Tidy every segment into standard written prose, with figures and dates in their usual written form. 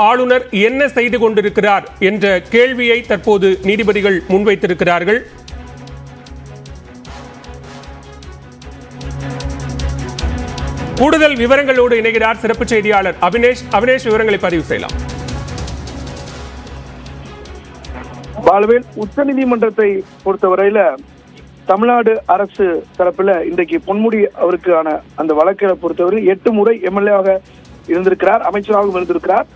ஆளுநர் என்ன செய்து கொண்டிருக்கிறார் என்ற கேள்வியை தற்போது நீதிபதிகள் முன்வைத்திருக்கிறார்கள். கூடுதல் விவரங்களோடு இணைகிறார் சிறப்பு செய்தியாளர் அபினேஷ். அபினேஷ், விவரங்களை பதிவு செய்யலாம். பாலுவேல், உச்சநீதிமன்றத்தை பொறுத்தவரையில தமிழ்நாடு அரசு தரப்புல இன்றைக்கு பொன்முடி அவருக்கான அந்த வழக்கை பொறுத்தவரை 8 முறை எம்எல்ஏவாக இருந்திருக்கிறார், அமைச்சராகவும் இருந்திருக்கிறார்.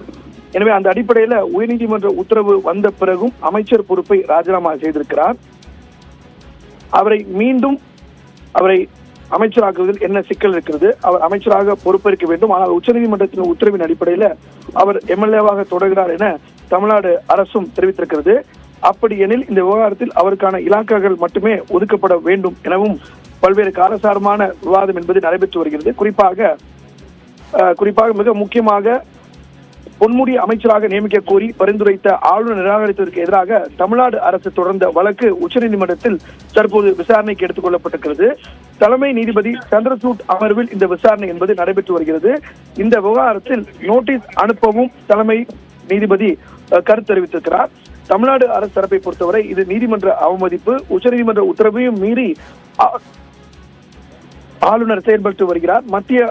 எனவே அந்த அடிப்படையில உயர்நீதிமன்ற உத்தரவு வந்த பிறகும் அமைச்சர் பொறுப்பை ராஜினாமா செய்திருக்கிறார். அவரை அமைச்சராக்குவதில் என்ன சிக்கல் இருக்கிறது? அவர் அமைச்சராக பொறுப்பேற்க வேண்டும். ஆனால் உச்சநீதிமன்றத்தின் உத்தரவின் அடிப்படையில அவர் எம்எல்ஏவாக தொடர்கிறார் என தமிழ்நாடு அரசும் தெரிவித்திருக்கிறது. அப்படி எனில் இந்த விவகாரத்தில் அவருக்கான இலாக்காக்கள் மட்டுமே ஒதுக்கப்பட வேண்டும் எனவும் பல்வேறு காரசாரமான விவாதம் என்பது நடைபெற்று வருகிறது. குறிப்பாக மிக முக்கியமாக பொன்முடி அமைச்சராக நியமிக்க கோரி பரிந்துரைத்த ஆளுநர் நிராகரித்ததற்கு எதிராக தமிழ்நாடு அரசு தொடர்ந்த வழக்கு உச்சநீதிமன்றத்தில் தற்போது விசாரணைக்கு எடுத்துக் கொள்ளப்பட்டிருக்கிறது. தலைமை நீதிபதி சந்திரசூட் அமர்வில் இந்த விசாரணை என்பது நடைபெற்று வருகிறது. இந்த விவகாரத்தில் நோட்டீஸ் அனுப்பவும் தலைமை நீதிபதி கருத்து தெரிவித்திருக்கிறார். தமிழ்நாடு அரசு தரப்பை பொறுத்தவரை இது நீதிமன்ற அவமதிப்பு, உச்சநீதிமன்ற உத்தரவையும் மீறி ஆளுநர் செயல்பட்டு வருகிறார். மத்திய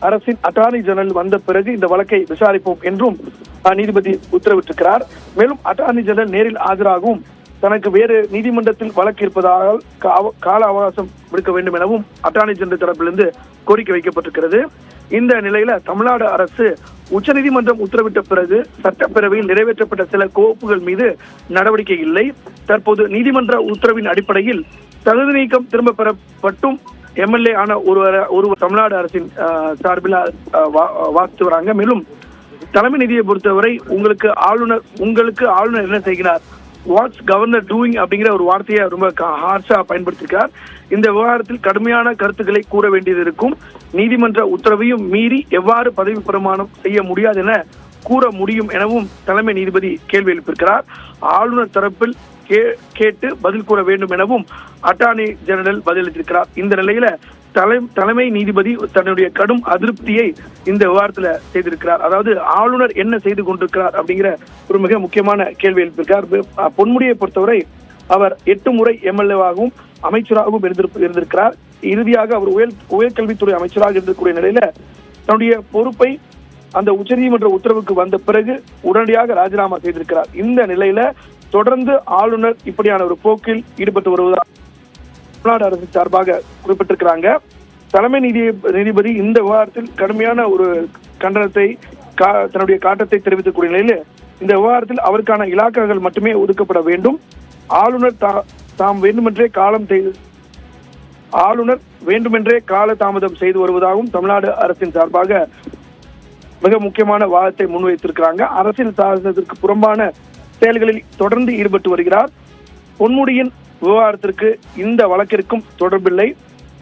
அரசின் அட்டார்னி ஜெனரல் வந்த பிறகு இந்த வழக்கை விசாரிப்போம் என்றும் நீதிபதி உத்தரவிட்டிருக்கிறார். மேலும் அட்டார்னி ஜெனரல் நேரில் ஆஜராகவும் தனக்கு வேறு நீதிமன்றத்தில் வழக்கு இருப்பதால் கால அவகாசம் விடுக்க வேண்டும் எனவும் அட்டார்னி ஜெனரல் தரப்பிலிருந்து கோரிக்கை வைக்கப்பட்டிருக்கிறது. இந்த நிலையில தமிழ்நாடு அரசு உச்சநீதிமன்றம் உத்தரவிட்ட பிறகு சட்டப்பேரவையில் நிறைவேற்றப்பட்ட சில கோப்புகள் மீது நடவடிக்கை இல்லை. தற்போது நீதிமன்ற உத்தரவின் அடிப்படையில் தகுதி நீக்கம் திரும்ப பெறப்பட்டும் எம்எல்ஏ ஆன ஒருவர் தமிழ்நாடு அரசின் சார்பில் வாசித்து வராங்க. மேலும் தலைமை நீதியை பொறுத்தவரை உங்களுக்கு ஆளுநர் என்ன செய்கிறார், வாட்ஸ் கவர்னர் டூயிங் அப்படிங்கிற ஒரு வார்த்தையை ரொம்ப ஹார்ஷா பயன்படுத்தியிருக்கார். இந்த விவகாரத்தில் கடுமையான கருத்துக்களை கூற வேண்டியது இருக்கும். நீதிமன்ற உத்தரவையும் மீறி எவ்வாறு பதவி பிரமாணம் செய்ய முடியாது என கூற முடியும் எனவும் தலைமை நீதிபதி கேள்வி எழுப்பியிருக்கிறார். ஆளுநர் தரப்பில் கேட்டு பதில் கூற வேண்டும் எனவும் அட்டார்னி ஜெனரல் பதிலளித்திருக்கிறார். இந்த நிலையில தலைமை நீதிபதி தன்னுடைய கடும் அதிருப்தியை இந்த விவகாரத்துல செய்திருக்கிறார். அதாவது ஆளுநர் என்ன செய்து கொண்டிருக்கிறார் அப்படிங்கிற ஒரு மிக முக்கியமான கேள்வி எழுப்பியிருக்கார். பொன்முடியை பொறுத்தவரை அவர் 8 முறை எம்எல்ஏவாகவும் அமைச்சராகவும் இருந்திருக்கிறார். இறுதியாக அவர் உயர்கல்வித்துறை அமைச்சராக இருக்கக்கூடிய நிலையில தன்னுடைய பொறுப்பை அந்த உச்சநீதிமன்ற உத்தரவுக்கு வந்த பிறகு உடனடியாக ராஜினாமா செய்திருக்கிறார். இந்த நிலையில தொடர்ந்து ஆளுநர் இப்படியான ஒரு போக்கில் ஈடுபட்டு வருவதாக தமிழ்நாடு அரசு சார்பாக குறிப்பிட்டிருக்கிறாங்க. தலைமை நீதிபதி இந்த விவகாரத்தில் கடுமையான ஒரு கண்டனத்தை தன்னுடைய காட்டத்தை தெரிவிக்கக்கூடிய நிலையில் இந்த விவகாரத்தில் அவருக்கான இலாக்காக்கள் மட்டுமே ஒதுக்கப்பட வேண்டும். ஆளுநர் வேண்டுமென்றே கால தாமதம் செய்து வருவதாகவும் தமிழ்நாடு அரசின் சார்பாக மிக முக்கியமான வாதத்தை முன்வைத்திருக்கிறாங்க. அரசியல் சாசனத்திற்கு புறம்பான செயல்களில் தொடர்ந்து ஈடுபட்டு வருகிறார். பொன்முடியின் விவகாரத்திற்கு இந்த வழக்கிற்கும் தொடர்பில்லை.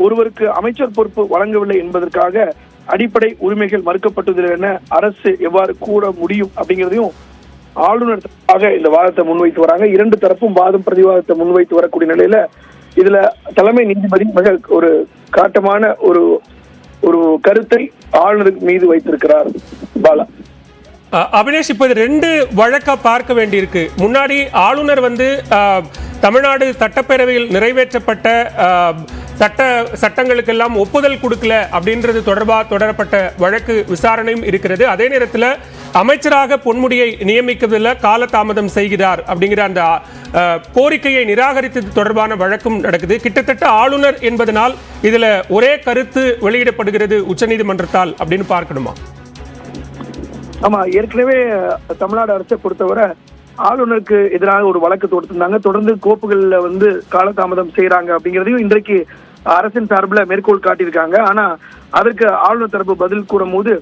ஒருவருக்கு அமைச்சர் பொறுப்பு வழங்கவில்லை என்பதற்காக அடிப்படை உரிமைகள் மறுக்கப்பட்டது என அரசு எவ்வாறு கூற முடியும் அப்படிங்கிறதையும் ஆளுநர் இந்த வாதத்தை முன்வைத்து வராங்க. 2 தரப்பும் வாதம் பிரதிவாதத்தை முன்வைத்து வரக்கூடிய நிலையில இதுல தலைமை நீதிபதி மிக ஒரு காட்டமான ஒரு கருத்தை ஆளுநர் மீது வைத்திருக்கிறார். பாலா, அபினேஷ், இப்போ 2 வழக்கா பார்க்க வேண்டியிருக்கு. முன்னாடி ஆளுநர் தமிழ்நாடு சட்டப்பேரவையில் நிறைவேற்றப்பட்ட சட்டங்களுக்கெல்லாம் ஒப்புதல் கொடுக்கல அப்படின்றது தொடர்பாக தொடரப்பட்ட வழக்கு விசாரணையும் இருக்கிறது. அதே நேரத்தில் அமைச்சராக பொன்முடியை நியமிப்பதில் காலதாமதம் செய்கிறார் அப்படிங்கிற அந்த கோரிக்கையை நிராகரித்தது தொடர்பான வழக்கும் நடக்குது. கிட்டத்தட்ட ஆளுநர் என்பதனால் இதுல ஒரே கருத்து வெளியிடப்படுகிறது உச்சநீதிமன்றத்தால் அப்படின்னு பார்க்கணுமா? ஆமா, ஏற்கனவே தமிழ்நாடு அரசை பொறுத்தவரை ஆளுநருக்கு எதிராக ஒரு வழக்கு தொடுத்திருந்தாங்க. தொடர்ந்து கோப்புகள்ல காலதாமதம் செய்யறாங்க அப்படிங்கிறதையும் இன்றைக்கு அரசின் சார்பில் மேற்கோள் காட்டியிருக்காங்க. ஆனா அதற்கு ஆளுநர் தரப்பு பதில் கூறும் போது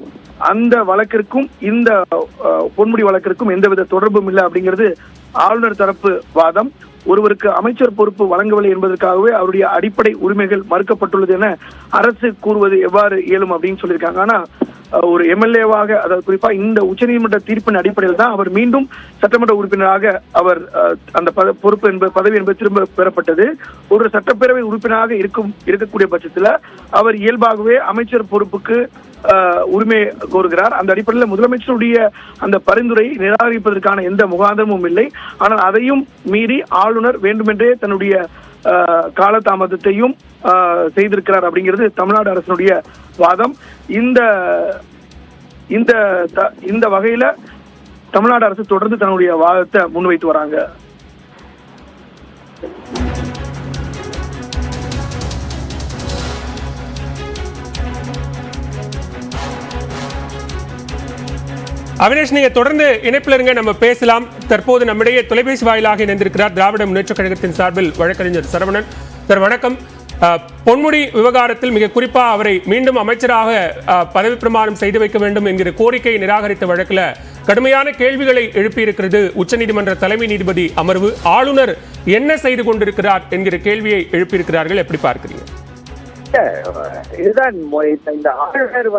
அந்த வழக்கிற்கும் இந்த பொன்முடி வழக்கிற்கும் எந்தவித தொடர்பும் இல்லை அப்படிங்கிறது ஆளுநர் தரப்பு வாதம். ஒருவருக்கு அமைச்சர் பொறுப்பு வழங்கவில்லை என்பதற்காகவே அவருடைய அடிப்படை உரிமைகள் மறுக்கப்பட்டுள்ளது என அரசு கூறுவது எவ்வாறு இயலும் அப்படின்னு சொல்லியிருக்காங்க. ஆனா ஒரு எம்எல்ஏவாக, அதாவது குறிப்பா இந்த உச்சநீதிமன்ற தீர்ப்பின் அடிப்படையில் தான் அவர் மீண்டும் சட்டமன்ற உறுப்பினராக அவர் அந்த பதவி என்பது திரும்ப பெறப்பட்டது. ஒரு சட்டப்பேரவை உறுப்பினராக இருக்கக்கூடிய பட்சத்துல அவர் இயல்பாகவே அமைச்சர் பொறுப்புக்கு உரிமை கோருகிறார். அந்த அடிப்படையில் முதலமைச்சருடைய அந்த பரிந்துரை நிராகரிப்பதற்கான எந்த முகாந்திரமும் இல்லை. ஆனால் அதையும் மீறி ஆளுநர் வேண்டுமென்றே தன்னுடைய காலதாமதத்தையும் செய்திருக்கிறார் அப்படிங்கிறது தமிழ்நாடு அரசினுடைய வாதம். இந்த வகையில தமிழ்நாடு அரசு தொடர்ந்து தன்னுடைய வாதத்தை முன்வைத்து வராங்க. அவினேஷ், நீங்க தொடர்ந்து இணைப்பில் இருங்க, நம்ம பேசலாம். தற்போது நம்மிடையே தொலைபேசி வாயிலாக இணைந்திருக்கிறார் திராவிட முன்னேற்ற கழகத்தின் சார்பில் வழக்கறிஞர் சரவணன். சார் வணக்கம். பொன்முடி விவகாரத்தில் மிக குறிப்பாக அவரை மீண்டும் அமைச்சராக பதவி பிரமாணம் செய்து வைக்க வேண்டும் என்கிற கோரிக்கையை நிராகரித்த வழக்கில் கடுமையான கேள்விகளை எழுப்பியிருக்கிறது உச்சநீதிமன்ற தலைமை நீதிபதி அமர்வு. ஆளுநர் என்ன செய்து கொண்டிருக்கிறார் என்கிற கேள்வியை எழுப்பியிருக்கிறார்கள். எப்படி பார்க்கிறீங்க? இதுதான் இந்த ஆளுநர்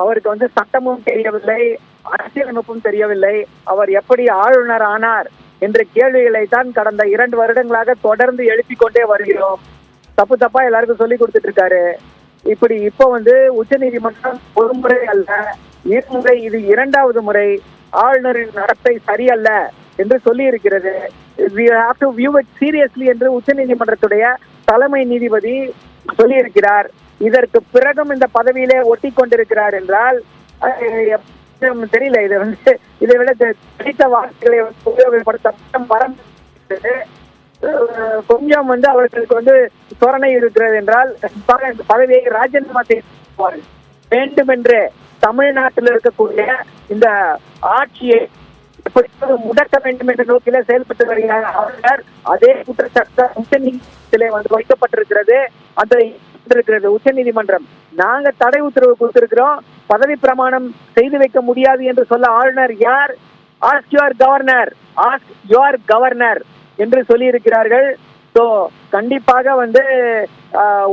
அவருக்கு சட்டமும் தெரியவில்லை, அரசியலமைப்பும் தெரியவில்லை. அவர் எப்படி ஆளுநர் ஆனார் என்ற கேள்விகளை தான் கடந்த 2 வருடங்களாக தொடர்ந்து எழுப்பிக் கொண்டே வருகிறோம். தப்பா எல்லாருக்கும் சொல்லி கொடுத்துட்டு இருக்காரு. இப்போ உச்ச நீதிமன்றம் ஒரு முறை அல்ல, இருமுறை, இது 2வது முறை ஆளுநரின் நடத்தை சரியல்ல என்று சொல்லி இருக்கிறது. We have to view it seriously என்று உச்ச நீதிமன்றத்துடைய தலைமை நீதிபதி சொல்லி இருக்கிறார். இதற்கு பிறகும் இந்த பதவியிலே ஒட்டி கொண்டிருக்கிறார் என்றால் தெரியல. இதை விட தனித்த வார்த்தைகளை உபயோகப்படுத்த கொஞ்சம் அவர்களுக்கு சொரணை இருக்கிறது என்றால் பதவியை ராஜினாமா செய்ய வேண்டுமென்று தமிழ்நாட்டில் இருக்கக்கூடிய இந்த ஆட்சியை முடக்க வேண்டும் என்ற நோக்கில செயல்பட்டு வருகிறார் ஆளுநர். அதே குற்றச்சாட்டு உச்ச நீதிமன்றத்திலே வைக்கப்பட்டிருக்கிறது. அதை உச்ச நீதிமன்றம் நாங்க தடை உத்தரவு கொடுத்திருக்கிறோம், பதவி பிரமாணம் செய்து வைக்க முடியாது என்று சொல்ல ஆளுநர் யார்? ஆஸ்க் யுவர் கவர்னர் என்று சொல்லி இருக்கிறார்கள். கண்டிப்பாக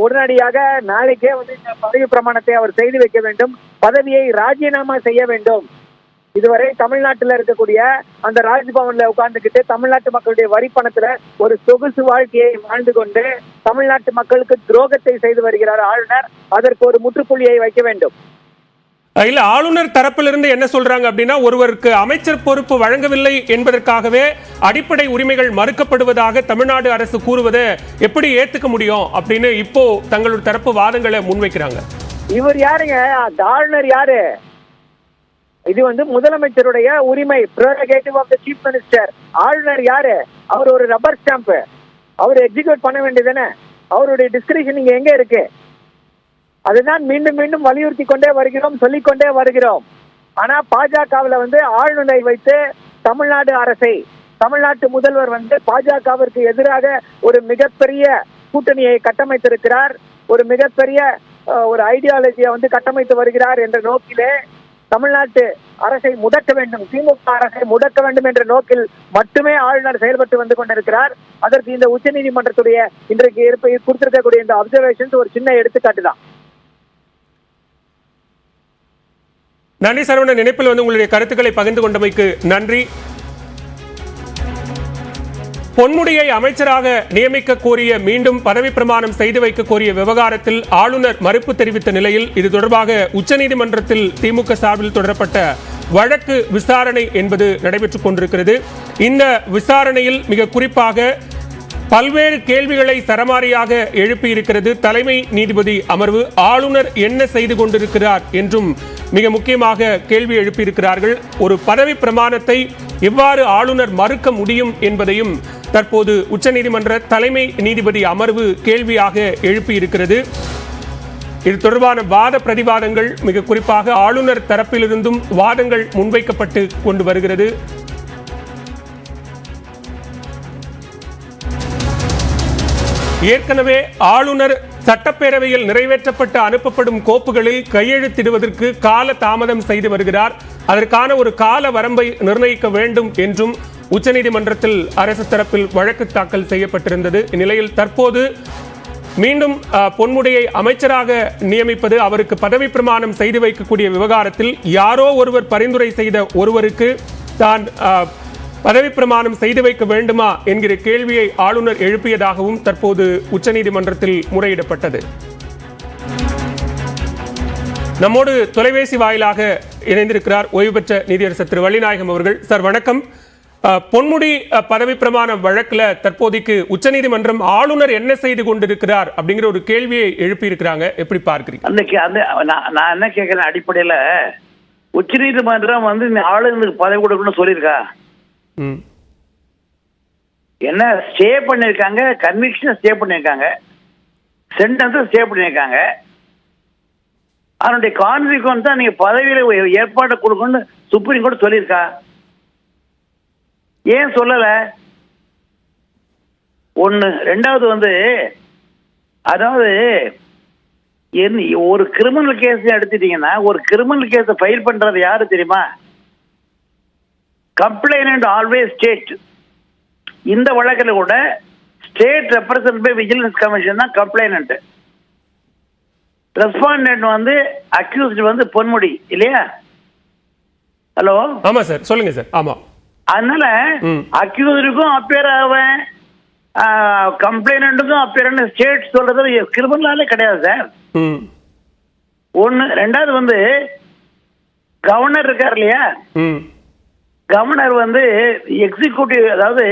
உடனடியாக நாளைக்கே இந்த பதவி பிரமாணத்தை அவர் செய்து வைக்க வேண்டும், பதவியை ராஜினாமா செய்ய வேண்டும். இதுவரை தமிழ்நாட்டில் இருக்கக்கூடிய அந்த ராஜ்பவன்ல உட்கார்ந்துகிட்டு தமிழ்நாட்டு மக்களுடைய வரி பணத்துல ஒரு சொகுசு வாழ்க்கையை வாழ்ந்து கொண்டு தமிழ்நாட்டு மக்களுக்கு துரோகத்தை செய்து வருகிறார் ஆளுநர். அதற்கு ஒரு முற்றுப்புள்ளியை வைக்க வேண்டும். இல்ல, ஆளுநர் தரப்பிலிருந்து என்ன சொல்றாங்க அப்படின்னா, ஒருவருக்கு அமைச்சர் பொறுப்பு வழங்கவில்லை என்பதற்காகவே அடிப்படை உரிமைகள் மறுக்கப்படுவதாக தமிழ்நாடு அரசு கூறுவதை எப்படி ஏத்துக்க முடியும் அப்படின்னு இப்போ தங்களுடைய தரப்பு வாதங்களை முன்வைக்கிறாங்க. இவர் யாருங்க? ஆளுநர் யாரு? இது முதலமைச்சருடைய உரிமை, ப்ரெரோகேட்டிவ் ஆஃப் தி சீஃப் மினிஸ்டர். ஆளுநர் யாரு? அவர் ஒரு ரப்பர் ஸ்டாம்ப். அவர் எக்ஸிக்யூட் பண்ண வேண்டியதுதானே? அவருடைய டிஸ்கிரிப்ஷன் இங்க எங்க இருக்கு? அதுதான் மீண்டும் மீண்டும் வலியுறுத்தி கொண்டே வருகிறோம், சொல்லிக்கொண்டே வருகிறோம். ஆனா பாஜகவில் ஆளுநரை வைத்து தமிழ்நாடு அரசை, தமிழ்நாட்டு முதல்வர் பாஜகவிற்கு எதிராக ஒரு மிகப்பெரிய கூட்டணியை கட்டமைத்திருக்கிறார், ஒரு மிகப்பெரிய ஒரு ஐடியாலஜியை கட்டமைத்து வருகிறார் என்ற நோக்கிலே தமிழ்நாட்டு அரசை முடக்க வேண்டும், திமுக அரசை முடக்க வேண்டும் என்ற நோக்கில் மட்டுமே ஆளுநர் செயல்பட்டு கொண்டிருக்கிறார். அதற்கு இந்த உச்ச நீதிமன்றத்துடைய இன்றைக்கு கொடுத்திருக்கக்கூடிய இந்த அப்சர்வேஷன்ஸ் ஒரு சின்ன எடுத்துக்காட்டு தான். நன்றி சரவணன். நினைப்பில் உங்களுடைய கருத்துக்களை பகிர்ந்து கொண்டமைக்கு நன்றி. பொன்முடியை அமைச்சராக நியமிக்க கோரிய, மீண்டும் பதவி பிரமாணம் செய்து வைக்க கோரிய விவகாரத்தில் ஆளுநர் மறுப்பு தெரிவித்த நிலையில் இது தொடர்பாக உச்சநீதிமன்றத்தில் திமுக சார்பில் தொடரப்பட்ட வழக்கு விசாரணை என்பது நடைபெற்றுக் கொண்டிருக்கிறது. இந்த விசாரணையில் மிக குறிப்பாக பல்வேறு கேள்விகளை சரமாரியாக எழுப்பியிருக்கிறது தலைமை நீதிபதி அமர்வு. ஆளுநர் என்ன செய்து கொண்டிருக்கிறார் என்றும் மிக முக்கியமாக கேள்வி எழுப்பியிருக்கிறார்கள். ஒரு பதவி பிரமாணத்தை எவ்வாறு ஆளுநர் மறுக்க முடியும் என்பதையும் தற்போது உச்சநீதிமன்ற தலைமை நீதிபதி அமர்வு கேள்வியாக எழுப்பியிருக்கிறது. இது தொடர்பான வாத பிரதிவாதங்கள் மிக குறிப்பாக ஆளுநர் தரப்பிலிருந்தும் வாதங்கள் முன்வைக்கப்பட்டு கொண்டு வருகிறது. ஏற்கனவே ஆளுநர் சட்டப்பேரவையில் நிறைவேற்றப்பட்டு அனுப்பப்படும் கோப்புகளில் கையெழுத்திடுவதற்கு கால தாமதம் செய்து வருகிறார். அதற்கான ஒரு கால வரம்பை நிர்ணயிக்க வேண்டும் என்றும் உச்சநீதிமன்றத்தில் அரசு தரப்பில் வழக்கு தாக்கல் செய்யப்பட்டிருந்தது. இந்நிலையில் தற்போது மீண்டும் பொன்முடியை அமைச்சராக நியமிப்பது, அவருக்கு பதவி பிரமாணம் செய்து வைக்கக்கூடிய விவகாரத்தில் யாரோ ஒருவர் பரிந்துரை செய்த ஒருவருக்கு தான் பதவி பிரமாணம் செய்து வைக்க வேண்டுமா என்கிற கேள்வியை ஆளுநர் எழுப்பியதாகவும் தற்போது உச்சநீதிமன்றத்தில் முறையிடப்பட்டது. நம்மோடு தொலைபேசி வாயிலாக இணைந்திருக்கிறார் ஓய்வு பெற்ற நீதியரசர் திரு வள்ளிநாயகம் அவர்கள். சார் வணக்கம். பொன்முடி பதவி பிரமாண வழக்குல தற்போதைக்கு உச்சநீதிமன்றம் ஆளுநர் என்ன செய்து கொண்டிருக்கிறார் அப்படிங்கிற ஒரு கேள்வியை எழுப்பி இருக்கிறாங்க. எப்படி பார்க்கிறீங்க? நான் என்ன கேட்கிறேன், அடிப்படையில உச்சநீதிமன்றம் ஆளுநருக்கு பதவி கொடுக்கணும்னு சொல்லியிருக்கா? என்ன ஸ்டே பண்ணிருக்காங்க, கன்விக்ஷன் ஸ்டே பண்ணிருக்காங்க, சென்டென்ஸ் ஸ்டே பண்ணிருக்காங்க. அதனுடைய கான்சிக்வன்ஸ் தான் நீங்க பதவியில ஏற்பாடு கொடுக்கணும்னு சுப்ரீம் கோர்ட் சொல்லியிருக்கா? ஏன் சொல்லல? ஒண்ணு. ரெண்டாவது அதாவது ஒரு கிரிமினல் கேஸ் எடுத்துட்டீங்கன்னா, ஒரு கிரிமினல் கேஸ் ஃபைல் பண்றது யாரு தெரியுமா? Complainant always state. இந்த வழக்கில் கூட state represent by vigilance commission தான் கம்ப்ளைனன்ட். ரெஸ்பாண்டன்ட் அக்யூஸ்ட் பொன்முடி இல்லையா? ஹலோ. ஆமா சார், சொல்லுங்க சார். ஆமா. அதனால அக்யூஸ்டுக்கும் அப்பியர் ஆவேன், கம்ப்ளைனன்ட்டுக்கும் அப்பியர் ஸ்டேட் சொல்றது கிரிமினலாலே கிடையாது சார். ஒண்ணு. ரெண்டாவது கவர்னர் இருக்கார் இல்லையா? கவர்னர் எக்ஸிக்யூட்டிவ், அதாவது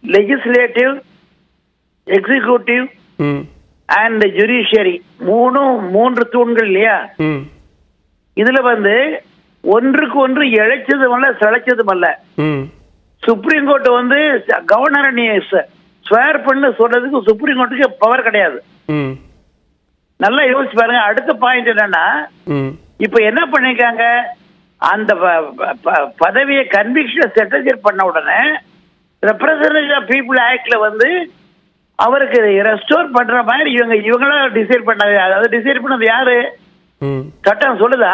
லெஜிஸ்லேட்டிவ், எக்ஸிக்யூட்டிவ் அண்ட் ஜுடிஷியரி மூன்று தூண்கள் இல்லையா? இதுல ஒன்றுக்கு ஒன்று இழைச்சதும் அல்ல, சிலைச்சதும் அல்ல. சுப்ரீம் கோர்ட் கவர்னரை நீ ஸ்வேர் பண்ணு சொல்றதுக்கு சுப்ரீம் கோர்ட்டுக்கு பவர் கிடையாது. நல்லா யோசிச்சு பாருங்க. அடுத்த பாயிண்ட் என்னன்னா, இப்ப என்ன பண்ணிருக்காங்க, அந்த பதவியை கன்விக்ஷன் செட்டில் பண்ண உடனே ரெப்ரசன்டேட்டிவ் ஆஃப் பீப்புள் ஆக்ட்ல அவருக்கு ரெஸ்டோர் பண்ற மாதிரி இவங்களா டிசைட் பண்ணாங்க. அதாவது டிசைட் பண்ணது யாரு? சட்டம் சொல்லுதா?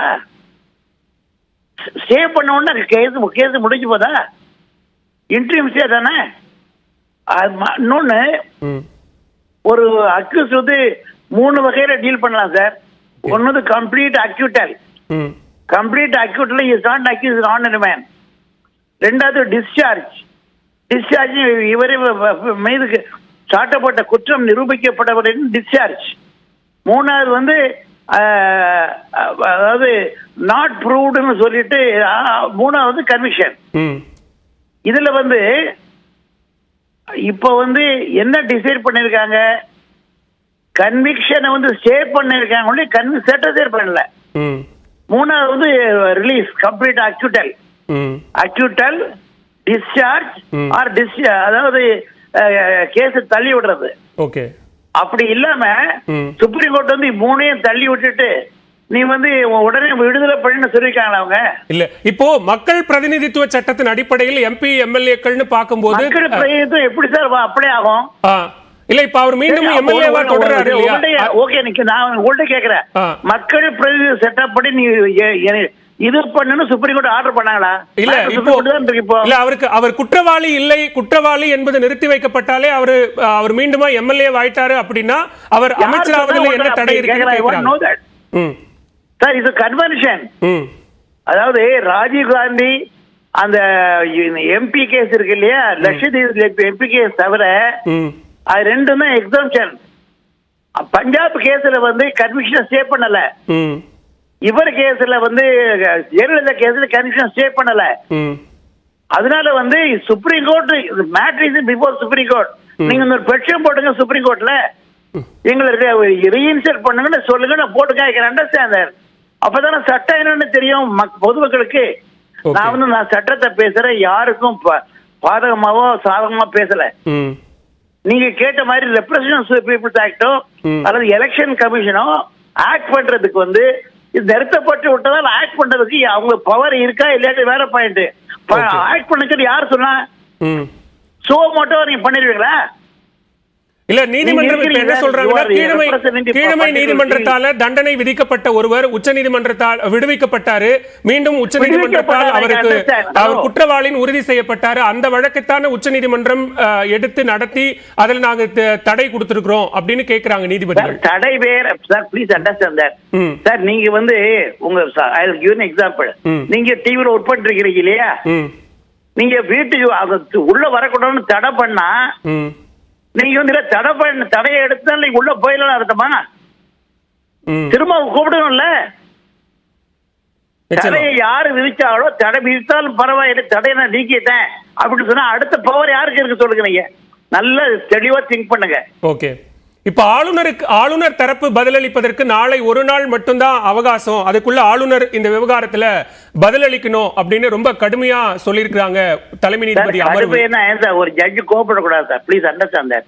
ஸ்டே பண்ண உடனே கேஸ் முடிஞ்சு போதா? இன்ட்ரீம் ஸ்டே தானே. இன்னொன்னு, ஒரு அக்யூஸ் 3 வகையில டீல் பண்ணலாம் சார். ஒன்னு complete acquittal. Complete acquittal is not accused on man. ரெண்டாவது டிஸ்சார்ஜ். டிஸ்சார்ஜ் இவரே மீது சாட்டப்பட்ட குற்றம் நிரூபிக்கப்பட்டவரின் டிஸ்சார்ஜ். மூணாவது அதாவது நாட் ப்ரூவ்டுன்னு சொல்லிட்டு மூணாவது கன்விக்ஷன். இதுல இப்ப என்ன டிசைட் பண்ணிருக்காங்க? கன்விக்ஷனை ஸ்டே பண்ணிருக்காங்க, செட்டில் பண்ணல. மூணாவது release, complete acquittal. Acquittal, discharge or அதாவது கேஸ் தள்ளி விடுறது. ஓகே. அப்படி இல்லாம சுப்ரீம் கோர்ட் மூணையும் தள்ளி விட்டுட்டு நீ உடனே விடுதலை பண்ணு சொல்லிருக்காங்களா அவங்க? இல்ல. இப்போ மக்கள் பிரதிநிதித்துவ சட்டத்தின் அடிப்படையில் எம்பி எம்எல்ஏக்கள்னு பார்க்கும்போது மக்கள் பிரதிநிதித்துவம் எப்படி சார் அப்படியே ஆகும்? இல்ல, இப்ப அவர் மீண்டும் எம்எல்ஏவா தொடர்றாரு இல்லையா? ஓகே, நான் உங்கள்ட்ட கேக்குறேன், மக்கள் பிரதிநிதி செட்டப் படி நீ இது பண்ணு சுப்ரீம் கோர்ட் ஆர்டர் பண்ணாங்களா? இல்ல. இப்போ இல்ல, அவர் குற்றவாளி இல்லை, குற்றவாளி என்பது நிறுத்தி வைக்கப்பட்டாலே அவர் மீண்டுமா எம்எல்ஏ ஆயிட்டாரு அப்படின்னா அவர் அமைச்சராவதில் என்ன தடை இருக்கு? சார், இது கன்வென்ஷன். அதாவது ராஜீவ் காந்தி அந்த எம்பி கேஸ் இருக்கு இல்லையா, லட்சதீப் எம்பி கேஸ் தவிர அது ரெண்டும் தான் எக்ஸம்ஷன். பஞ்சாப் கேஸ்ல கன்விக்ஷன் ஸ்டே பண்ணல. இவர் கேஸ்ல ஜெயலலிதா கேஸ்ல கன்விக்ஷன் ஸ்டே பண்ணல. அதனால supreme court matter before supreme court. நீங்க ஒரு பெட்டிஷன் போட்டுங்க சுப்ரீம் கோர்ட்ல, எங்களுக்கு ரீஇன்சர்ட் பண்ணுங்கன்னு சொல்லுங்க, நான் போட்டு காய்க்கிறேன். அண்டர்ஸ்டாண்ட்? அப்பதானே சட்டம் என்னன்னு தெரியும் பொதுமக்களுக்கு. நான் சட்டத்தை பேசுறேன், யாருக்கும் பாதகமாவோ சாதகமா பேசல. நீங்க கேட்ட மாதிரி ரெப்ரசன்டேட்டிவ் பீப்புள்ஸ் ஆக்டோ அல்லது எலெக்ஷன் கமிஷனோ ஆக்ட் பண்றதுக்கு இது நிறுத்தப்பட்டு விட்டதால் ஆக்ட் பண்றதுக்கு அவங்க பவர் இருக்கா இல்லையா வேற பாயிண்ட். ஆக்ட் பண்ண யார் சொன்னா? சோ மட்டும் நீங்க பண்ணிருவீங்களா? இல்ல, நீதிமன்றம் என்ன சொல்றாங்கன்னா, கீழமை நீதிமன்றத்தால தண்டனை விதிக்கப்பட்ட ஒருவர் உச்ச நீதிமன்றத்தால் விடுவிக்கப்பட்டாரு, மீண்டும் உச்ச நீதிமன்றத்தால் அவர் குற்றவாளின்னு உறுதி செய்யப்பட்டாரு. அந்த வழக்கைத்தான உச்ச நீதிமன்றம் எடுத்து நடத்தி அதில் நாங்க தடை கொடுத்திருக்கிறோம் அப்படின்னு கேக்குறாங்க நீதிபதிகள். தடை வேற sir, please understand that sir. நீங்க உங்க I will give an example. நீங்க டிவில ஒர்க் பண்றீங்க இல்லையா? நீங்க வீட்டுக்கு உள்ள வரக்கூடாதுன்னு தடை பண்ணா நீங்க தடையை எடுத்தா நீங்க உள்ள போயிடலாம் அர்த்தமா? திரும்ப கூப்பிடணும்ல. தடையை யாரு விதிச்சாலோ, தடை விதித்தாலும் பரவாயில்லை, தடையை நான் நீக்கிட்டேன் அப்படின்னு சொன்னா அடுத்த பவர் யாருக்கு இருக்கு சொல்லுங்க. நீங்க நல்ல தெளிவா திங்க் பண்ணுங்க. ஓகே, இப்ப ஆளுநர் தரப்பு பதிலளிப்பதற்கு நாளை ஒரு நாள் மட்டும்தான் அவகாசம், அதுக்குள்ள ஆளுநர் இந்த விவகாரத்துல பதிலளிக்கணும் அப்படின்னு ரொம்ப கடுமையா சொல்லியிருக்காங்க தலைமை நீதிபதி அமர்வு. ஒரு ஜட்ஜு கோபப்படக்கூடாது சார், ப்ளீஸ் அண்டர்ஸ்டாண்ட் தட்.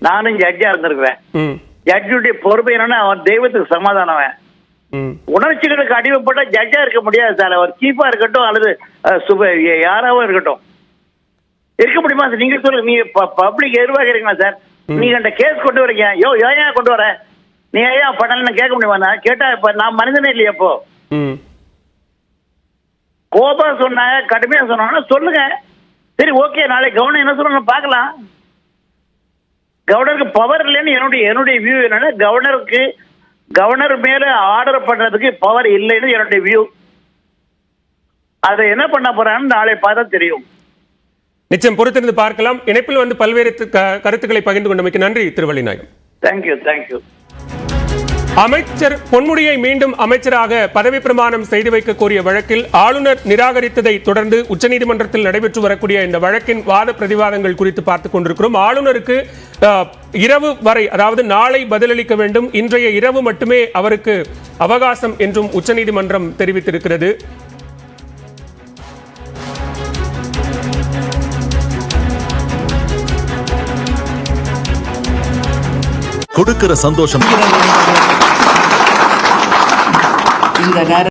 நானும் ஜட்ஜா இருந்திருக்கிறேன். ஜட்ஜுடைய பொறுப்பு என்னன்னா அவன் தெய்வத்துக்கு சமாதானவன். உணர்ச்சிகளுக்கு அடிமைப்பட்ட ஜட்ஜா இருக்க முடியாது சார். அவர் சீஃபா இருக்கட்டும் அல்லது யாராவும் இருக்கட்டும், இருக்க முடியுமா சார்? நீங்க சொல்லுங்க, நீங்க பப்ளிக் நிர்வாகிங்களா சார்? நீங்க அந்த கேஸ் கொண்டு வரீங்க, ஏன் கொண்டு வர, நீ ஏன் பண்ணலன்னு கேட்க முடியுமா? கேட்டா இப்ப நான் மனிதனே இல்லையா? அப்போ கோபம் சொன்னாங்க, கடுமையா சொன்னாங்கன்னா சொல்லுங்க. சரி, ஓகே, நாளைக்கு கவர்னர் என்ன சொல்லுங்க பார்க்கலாம். கவர்னருக்கு பவர் இல்லைன்னு என்னுடைய வியூ என்னன்னா, கவர்னர் மேல ஆர்டர் பண்றதுக்கு பவர் இல்லைன்னு என்னுடைய வியூ. அதை என்ன பண்ண போறான்னு நாளை பார்த்தா தெரியும். நிச்சயம் பொறுத்திருந்து பார்க்கலாம். இணைப்பில் வந்து பல்வேறு கருத்துக்களை பகிர்ந்து கொண்டமைக்கு நன்றி திரு வள்ளிநாயகம். தேங்க்யூ. அமைச்சர் பொன்முடியை மீண்டும் அமைச்சராக பதவி பிரமாணம் செய்து வைக்க கோரிய வழக்கில் ஆளுநர் நிராகரித்ததை தொடர்ந்து உச்சநீதிமன்றத்தில் நடைபெற்று வரக்கூடிய இந்த வழக்கின் வாத பிரதிவாதங்கள் குறித்து பார்த்துக் கொண்டிருக்கிறோம். ஆளுநருக்கு இரவு வரை, அதாவது நாளை பதிலளிக்க வேண்டும், இன்றைய இரவு மட்டுமே அவருக்கு அவகாசம் என்றும் உச்சநீதிமன்றம் தெரிவித்திருக்கிறது. கொடுக்கிற சந்தோஷம்